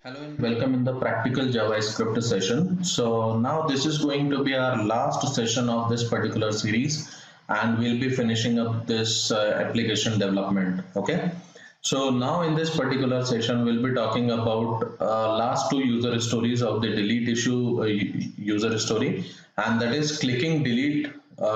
Hello and welcome in the practical JavaScript session. So now this is going to be our last session of this particular series, and we'll be finishing up this application development. Okay. So now in this particular session, we'll be talking about last two user stories of the delete issue user story, and that is clicking delete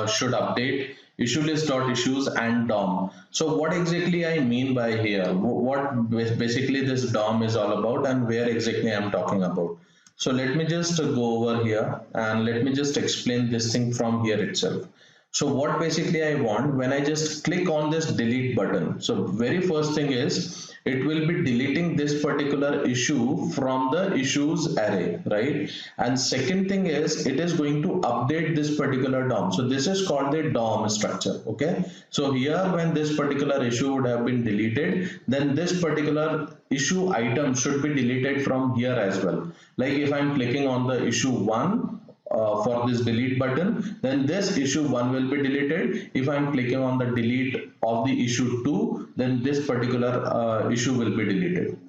should update issue list dot issues and DOM. So what exactly I mean by here, what basically this DOM is all about and where exactly I'm talking about. So let me just go over here and let me just explain this thing from here itself. So what basically I want when I just click on this delete button, so very first thing is it will be deleting this particular issue from the issues array, right? And second thing is it is going to update this particular DOM. So this is called the DOM structure. Okay, so here when this particular issue would have been deleted, then this particular issue item should be deleted from here as well. Like if I'm clicking on the issue 1 for this delete button, then this issue 1 will be deleted. If I'm clicking on the delete of the issue 2, then this particular issue will be deleted.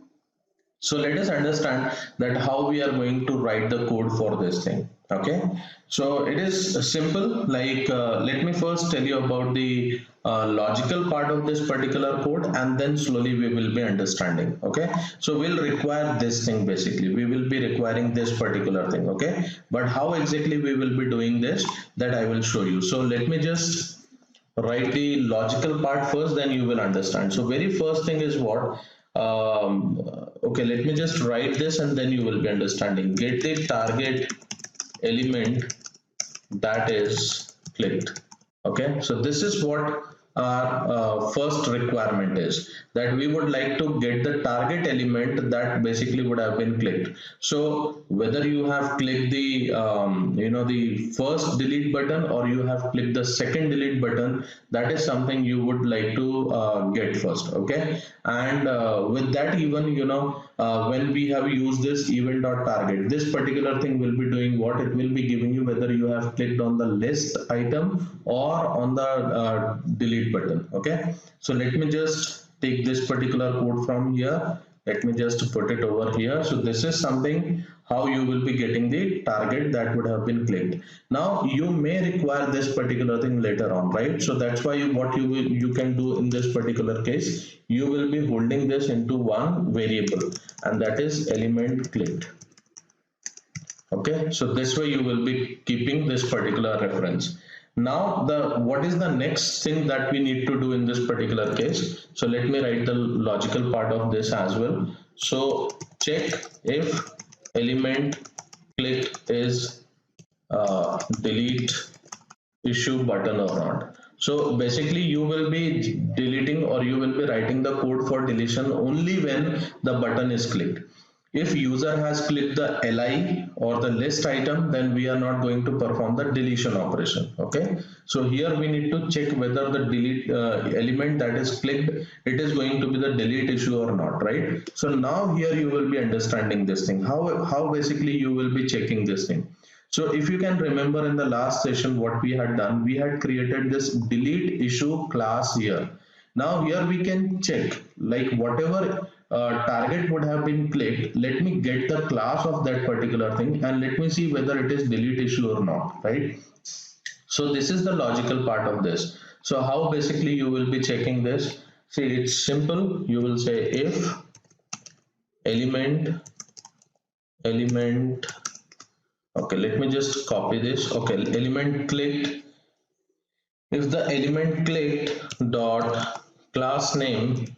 So let us understand that how we are going to write the code for this thing. Okay, so it is simple. Like let me first tell you about the logical part of this particular code, and then slowly we will be understanding. Okay, so we'll require this thing. Basically we will be requiring this particular thing. Okay, but how exactly we will be doing this, that I will show you. So let me just write the logical part first, then you will understand. So very first thing is what, okay, let me just write this and then you will be understanding. Get the target element that is clicked. Okay, so this is what our first requirement is, that we would like to get the target element that basically would have been clicked. So whether you have clicked the the first delete button or you have clicked the second delete button, that is something you would like to get first. Okay, and with that, even when we have used this event.target, this particular thing will be doing what, it will be giving you whether you have clicked on the list item or on the delete button. Okay, so let me just take this particular code from here. Let me just put it over here. So this is something how you will be getting the target that would have been clicked. Now you may require this particular thing later on, right? So that's why what you can do in this particular case, you will be holding this into one variable, and that is element clicked. Okay, so this way you will be keeping this particular reference. Now what is the next thing that we need to do in this particular case? So let me write the logical part of this as well. So check if element clicked is delete issue button or not. So basically you will be deleting, or you will be writing the code for deletion only when the button is clicked. If user has clicked the li or the list item, then we are not going to perform the deletion operation. Okay, so here we need to check whether the delete element that is clicked, it is going to be the delete issue or not, right? So now here you will be understanding this thing, how basically you will be checking this thing. So if you can remember in the last session what we had done, we had created this delete issue class here. Now here we can check, like whatever target would have been clicked, let me get the class of that particular thing and let me see whether it is delete issue or not, right? So this is the logical part of this. So how basically you will be checking this? See, it's simple. You will say if element, okay, let me just copy this. Okay, element clicked. If the element clicked dot class name,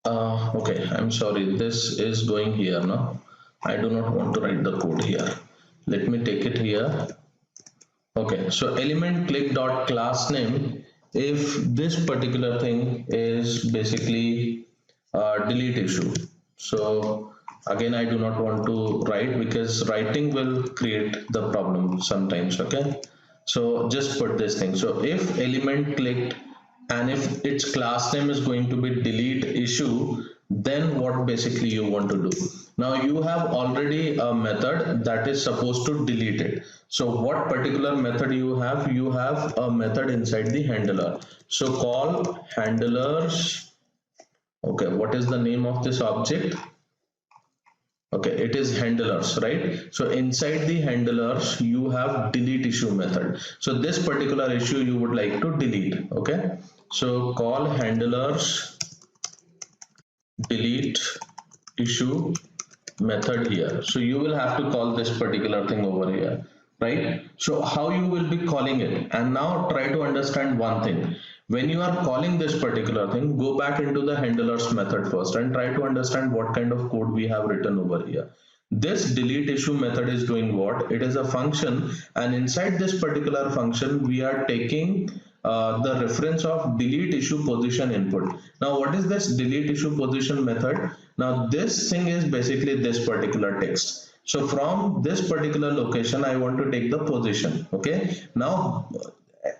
okay, I'm sorry, this is going here. No, I do not want to write the code here. Let me take it here. Okay, so element click dot class name, if this particular thing is basically delete issue. So again, I do not want to write because writing will create the problem sometimes. Okay, so just put this thing. So if element clicked and if its class name is going to be delete issue, then what basically you want to do? Now you have already a method that is supposed to delete it. So what particular method you have? You have a method inside the handler. So call handlers. Okay, what is the name of this object? Okay, it is handlers, right? So inside the handlers you have delete issue method. So this particular issue you would like to delete. Okay, so call handlers delete issue method here. So you will have to call this particular thing over here, right? So how you will be calling it, and now try to understand one thing. When you are calling this particular thing, go back into the handlers method first and try to understand what kind of code we have written over here. This delete issue method is doing what? It is a function, and inside this particular function we are taking the reference of delete issue position input. Now what is this delete issue position method? Now this thing is basically this particular text. So from this particular location I want to take the position. Okay, now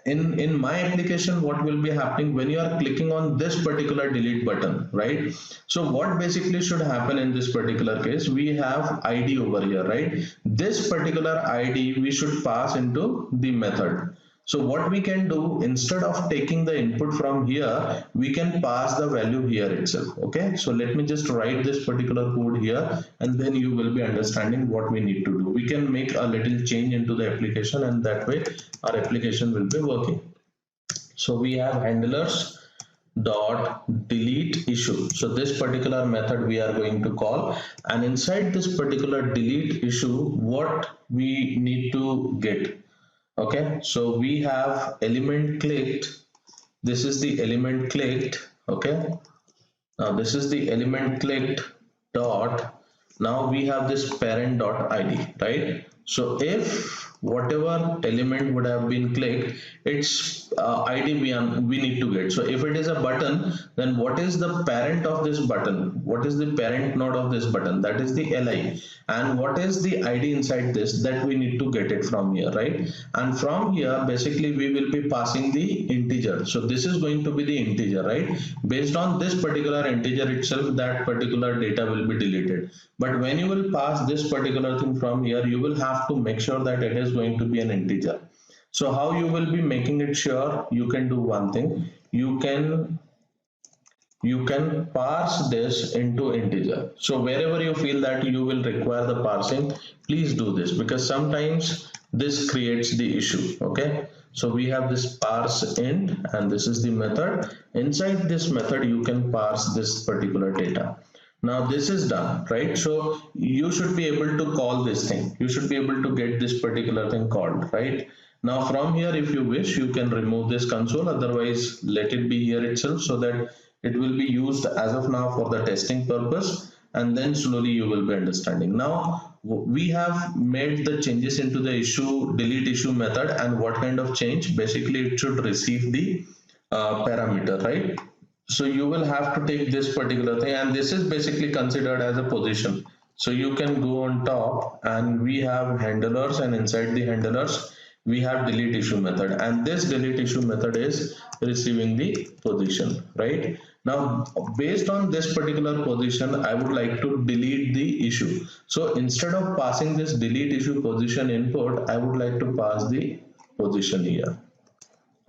in my application what will be happening when you are clicking on this particular delete button, right? So what basically should happen in this particular case, we have id over here, right? This particular id we should pass into the method. So what we can do, instead of taking the input from here, we can pass the value here itself. Okay, so let me just write this particular code here, and then you will be understanding what we need to do. We can make a little change into the application, and that way our application will be working. So we have handlers dot delete issue. So this particular method we are going to call, and inside this particular delete issue what we need to get. Okay, so we have element clicked. This is the element clicked. Okay, now this is the element clicked dot. Now we have this parent dot id, right? So if whatever element would have been clicked, its id we need to get. So if it is a button, then what is the parent of this button? What is the parent node of this button? That is the li. And what is the id inside this? That we need to get it from here, right? And from here basically we will be passing the integer. So this is going to be the integer, right? Based on this particular integer itself, that particular data will be deleted. But when you will pass this particular thing from here, you will have to make sure that it is going to be an integer. So how you will be making it sure? You can do one thing. You can parse this into integer. So wherever you feel that you will require the parsing, please do this, because sometimes this creates the issue. Okay, so we have this parse int, and this is the method. Inside this method you can parse this particular data. Now this is done, right? So you should be able to call this thing. You should be able to get this particular thing called, right? Now from here, if you wish, you can remove this console. Otherwise, let it be here itself, so that it will be used as of now for the testing purpose, and then slowly you will be understanding. Now we have made the changes into the issue delete issue method, and what kind of change? Basically it should receive the parameter, right? So you will have to take this particular thing, and this is basically considered as a position. So you can go on top, and we have handlers, and inside the handlers we have delete issue method, and this delete issue method is receiving the position, right? Now based on this particular position I would like to delete the issue. So instead of passing this delete issue position input, I would like to pass the position here.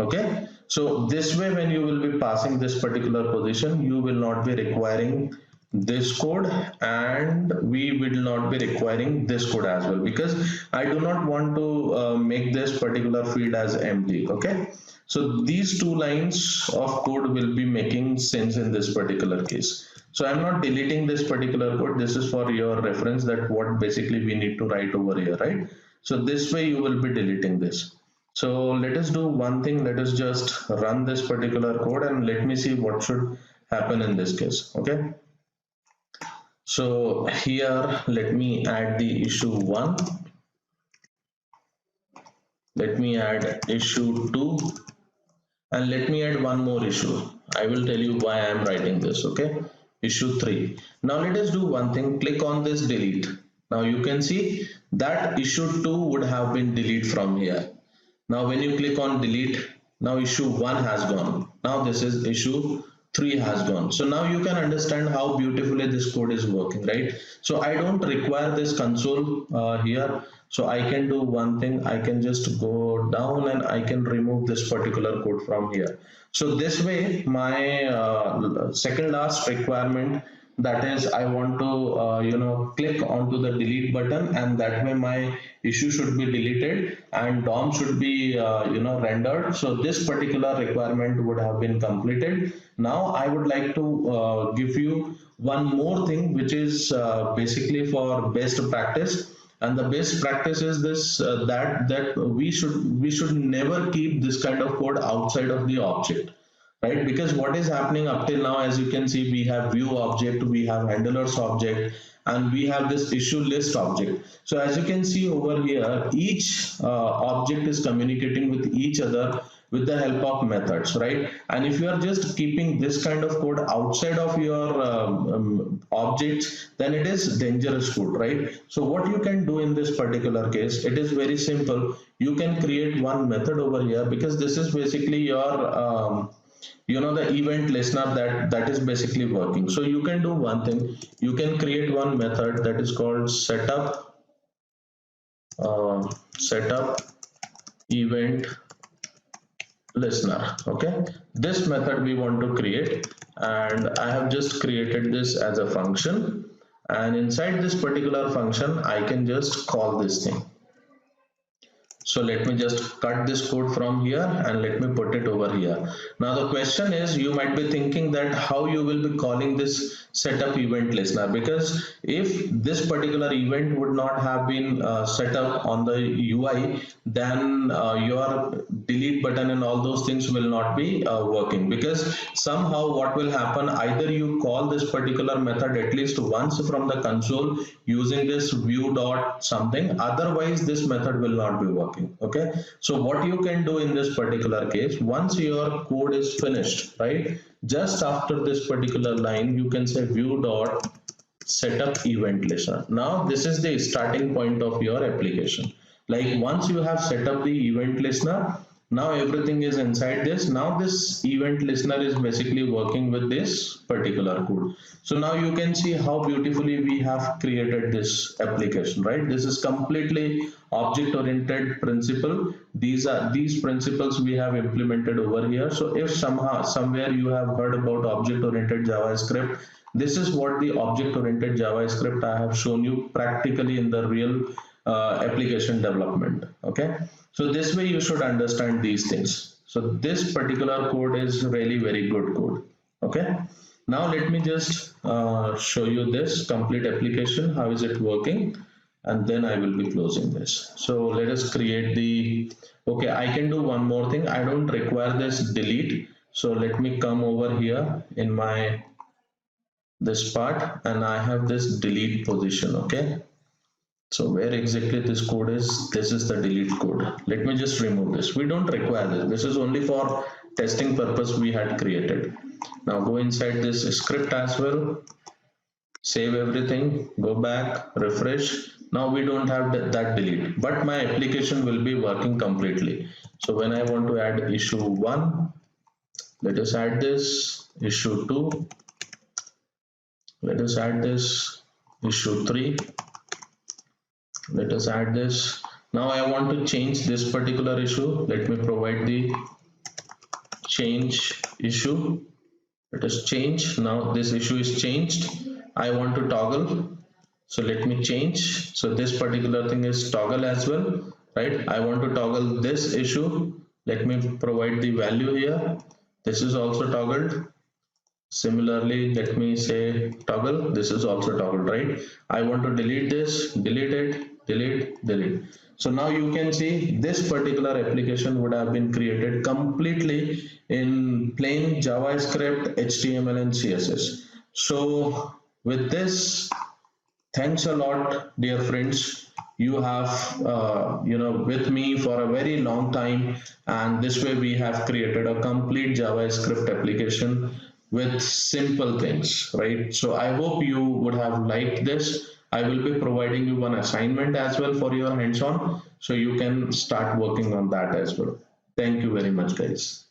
Okay, so this way when you will be passing this particular position, you will not be requiring this code, and we will not be requiring this code as well, because I do not want to make this particular field as empty. Okay, so these two lines of code will be making sense in this particular case. So I'm not deleting this particular code. This is for your reference, that what basically we need to write over here, right? So this way you will be deleting this. So let us do one thing. Let us just run this particular code, and let me see what should happen in this case. Okay, so here let me add the issue 1, let me add issue 2, and let me add one more issue. I will tell you why I am writing this. Okay, issue 3. Now let us do one thing. Click on this delete. Now you can see that issue 2 would have been deleted from here. Now when you click on delete, now issue 1 has gone. Now this is issue 3 has gone. So now you can understand how beautifully this code is working, right? So I don't require this console here. So I can do one thing. I can just go down and I can remove this particular code from here. So this way my second last requirement that is I want to click onto the delete button, and that way my issue should be deleted and DOM should be rendered. So this particular requirement would have been completed. Now I would like to give you one more thing, which is basically for best practice. And the best practice is this, that we should never keep this kind of code outside of the object, right? Because what is happening up till now, as you can see, we have view object, we have handlers object, and we have this issue list object. So as you can see over here, each object is communicating with each other with the help of methods, right? And if you are just keeping this kind of code outside of your objects, then it is dangerous code, right? So what you can do in this particular case, it is very simple. You can create one method over here, because this is basically your the event listener that is basically working. So you can do one thing, you can create one method that is called setup event listener. Okay, this method we want to create, and I have just created this as a function, and inside this particular function I can just call this thing. So let me just cut this code from here and let me put it over here. Now the question is, you might be thinking that how you will be calling this setup event listener, because if this particular event would not have been set up on the UI, then your delete button and all those things will not be working, because somehow what will happen, either you call this particular method at least once from the console using this view dot something, otherwise this method will not be working. Okay, so what you can do in this particular case, once your code is finished, right, just after this particular line you can say view dot setup event listener. Now this is the starting point of your application. Like once you have set up the event listener, now everything is inside this. Now this event listener is basically working with this particular code. So now you can see how beautifully we have created this application, right? This is completely object oriented principle. These principles we have implemented over here. So if somewhere you have heard about object oriented JavaScript, this is what the object oriented JavaScript I have shown you practically in the real application development. Okay, so this way you should understand these things. So this particular code is really very good code. Okay, now let me just show you this complete application, how is it working, and then I will be closing this. So let us create the, okay, I can do one more thing. I don't require this delete, so let me come over here in my this part, and I have this delete position. Okay, so where exactly this code is, this is the delete code. Let me just remove this. We don't require this. This is only for testing purpose we had created. Now go inside this script as well, save everything, go back, refresh. Now we don't have that delete, but my application will be working completely. So when I want to add issue 1, let us add this, issue 2, let us add this, issue 3, let us add this. Now I want to change this particular issue. Let me provide the change issue. Let us change. Now this issue is changed. I want to toggle, so let me change. So this particular thing is toggle as well, right? I want to toggle this issue. Let me provide the value here. This is also toggled. Similarly, let me say toggle, this is also toggled, right? I want to delete this, delete it, delete. So now you can see this particular application would have been created completely in plain JavaScript, HTML and CSS. So with this, thanks a lot, dear friends. You have with me for a very long time, and this way we have created a complete JavaScript application with simple things, right? So I hope you would have liked this. I will be providing you one assignment as well for your hands-on, so you can start working on that as well. Thank you very much, guys.